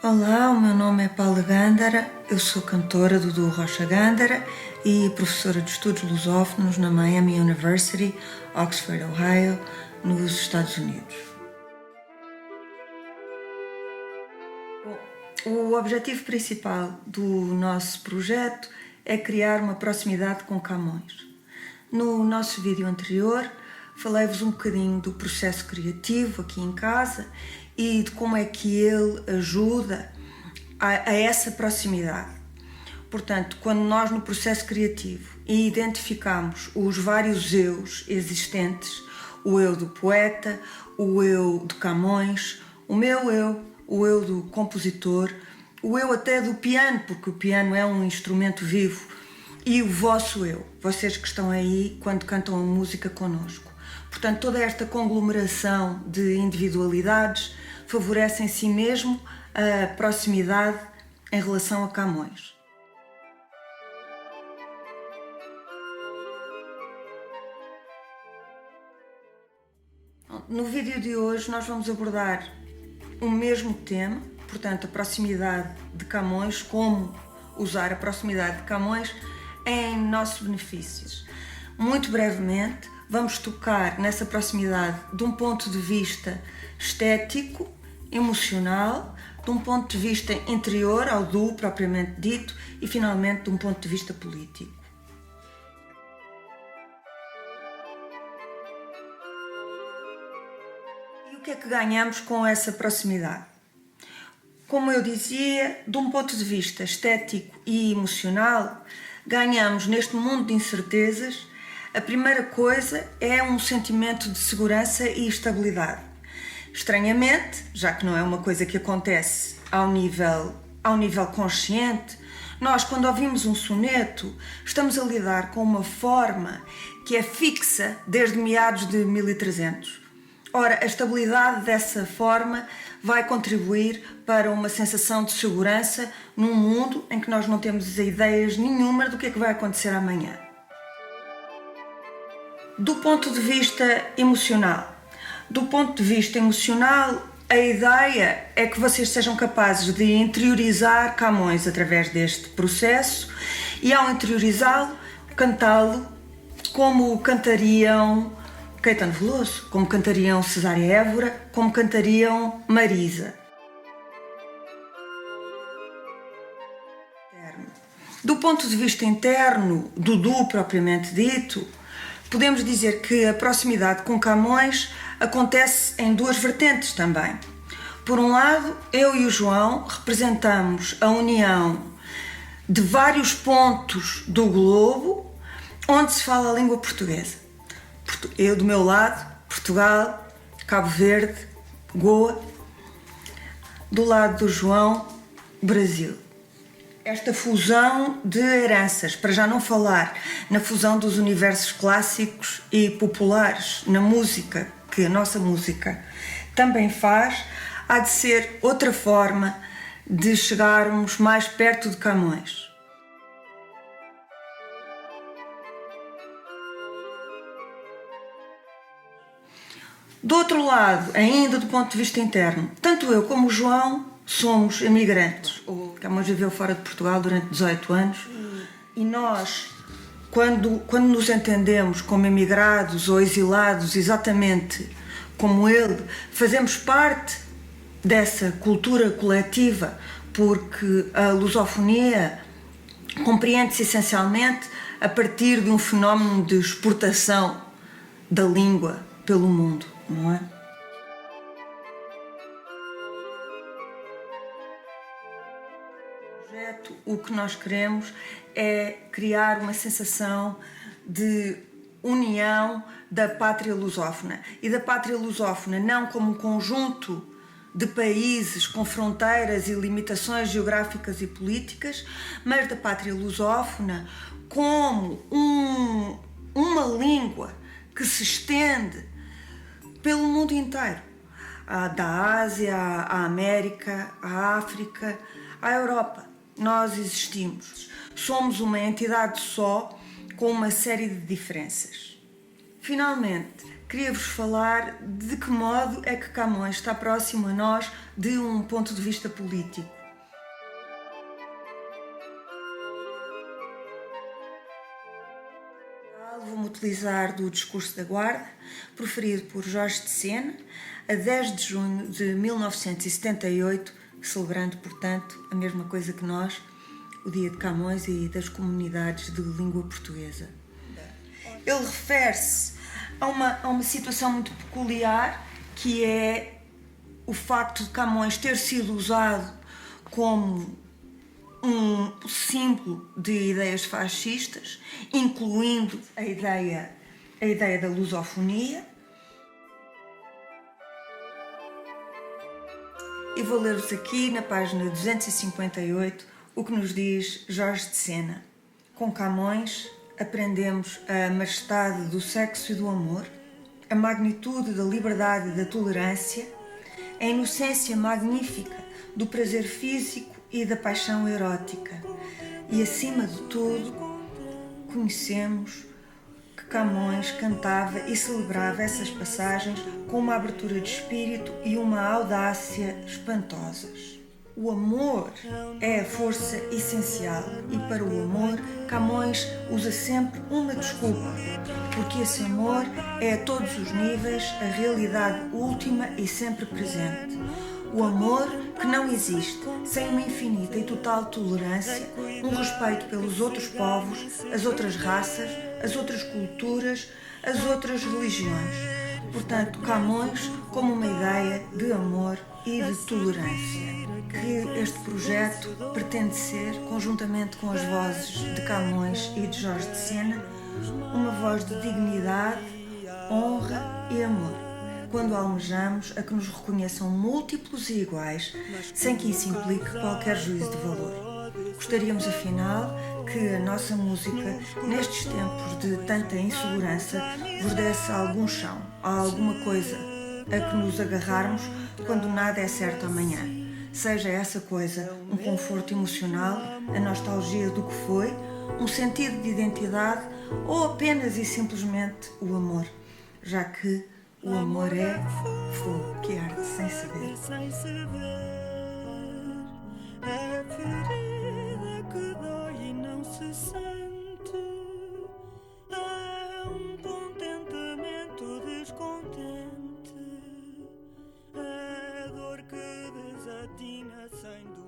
Olá, o meu nome é Paula Gândara, eu sou cantora do duo Rocha Gândara e professora de estudos lusófonos na Miami University, Oxford, Ohio, nos Estados Unidos. O objetivo principal do nosso projeto é criar uma proximidade com Camões. No nosso vídeo anterior, falei-vos um bocadinho do processo criativo aqui em casa e de como é que ele ajuda a essa proximidade. Portanto, quando nós no processo criativo identificamos os vários eus existentes, o eu do poeta, o eu de Camões, o meu eu, o eu do compositor, o eu até do piano, porque o piano é um instrumento vivo, e o vosso eu, vocês que estão aí quando cantam a música connosco. Portanto, toda esta conglomeração de individualidades favorece em si mesmo a proximidade em relação a Camões. No vídeo de hoje nós vamos abordar o mesmo tema, portanto a proximidade de Camões, como usar a proximidade de Camões em nosso benefício. Muito brevemente vamos tocar nessa proximidade de um ponto de vista estético, emocional, de um ponto de vista interior ao duo propriamente dito e finalmente de um ponto de vista político. E o que é que ganhamos com essa proximidade? Como eu dizia, de um ponto de vista estético e emocional, ganhamos neste mundo de incertezas. A primeira coisa é um sentimento de segurança e estabilidade. Estranhamente, já que não é uma coisa que acontece ao nível consciente, nós quando ouvimos um soneto estamos a lidar com uma forma que é fixa desde meados de 1300. Ora, a estabilidade dessa forma vai contribuir para uma sensação de segurança num mundo em que nós não temos ideias nenhuma do que é que vai acontecer amanhã. Do ponto de vista emocional, a ideia é que vocês sejam capazes de interiorizar Camões através deste processo e, ao interiorizá-lo, cantá-lo como cantariam Caetano Veloso, como cantariam Cesária Évora, como cantariam Marisa. Do ponto de vista interno, do duo propriamente dito, podemos dizer que a proximidade com Camões acontece em duas vertentes também. Por um lado, eu e o João representamos a união de vários pontos do globo onde se fala a língua portuguesa. Eu do meu lado, Portugal, Cabo Verde, Goa. Do lado do João, Brasil. Esta fusão de heranças, para já não falar na fusão dos universos clássicos e populares na música, que a nossa música também faz, há de ser outra forma de chegarmos mais perto de Camões. Do outro lado, ainda do ponto de vista interno, tanto eu como o João somos imigrantes. O Camões viveu fora de Portugal durante 18 anos e nós, quando nos entendemos como imigrados ou exilados, exatamente como ele, fazemos parte dessa cultura coletiva, porque a lusofonia compreende-se essencialmente a partir de um fenómeno de exportação da língua pelo mundo, não é? O que nós queremos é criar uma sensação de união da pátria lusófona e da pátria lusófona não como um conjunto de países com fronteiras e limitações geográficas e políticas, mas da pátria lusófona como uma língua que se estende pelo mundo inteiro, da Ásia à América, à África, à Europa. Nós existimos. Somos uma entidade só, com uma série de diferenças. Finalmente, queria-vos falar de que modo é que Camões está próximo a nós de um ponto de vista político. Vou-me utilizar do Discurso da Guarda, proferido por Jorge de Sena, a 10 de junho de 1978, celebrando, portanto, a mesma coisa que nós, o Dia de Camões e das comunidades de língua portuguesa. Ele refere-se a uma situação muito peculiar, que é o facto de Camões ter sido usado como um símbolo de ideias fascistas, incluindo a ideia da lusofonia. E vou ler-vos aqui, na página 258, o que nos diz Jorge de Sena. Com Camões aprendemos a majestade do sexo e do amor, a magnitude da liberdade e da tolerância, a inocência magnífica do prazer físico e da paixão erótica. E, acima de tudo, conhecemos que Camões cantava e celebrava essas passagens com uma abertura de espírito e uma audácia espantosas. O amor é a força essencial e, para o amor, Camões usa sempre uma desculpa, porque esse amor é a todos os níveis a realidade última e sempre presente. O amor que não existe sem uma infinita e total tolerância, um respeito pelos outros povos, as outras raças, as outras culturas, as outras religiões. Portanto, Camões como uma ideia de amor e de tolerância, que este projeto pretende ser, conjuntamente com as vozes de Camões e de Jorge de Sena, uma voz de dignidade, honra e amor, quando almejamos a que nos reconheçam múltiplos e iguais, sem que isso implique qualquer juízo de valor. Gostaríamos, afinal, que a nossa música, nestes tempos de tanta insegurança, vos desse algum chão, alguma coisa a que nos agarrarmos quando nada é certo amanhã. Seja essa coisa um conforto emocional, a nostalgia do que foi, um sentido de identidade ou apenas e simplesmente o amor, já que o amor é fogo que arde sem saber. É ferida que dói e não se sente. É um contentamento descontente. É dor que desatina sem dor.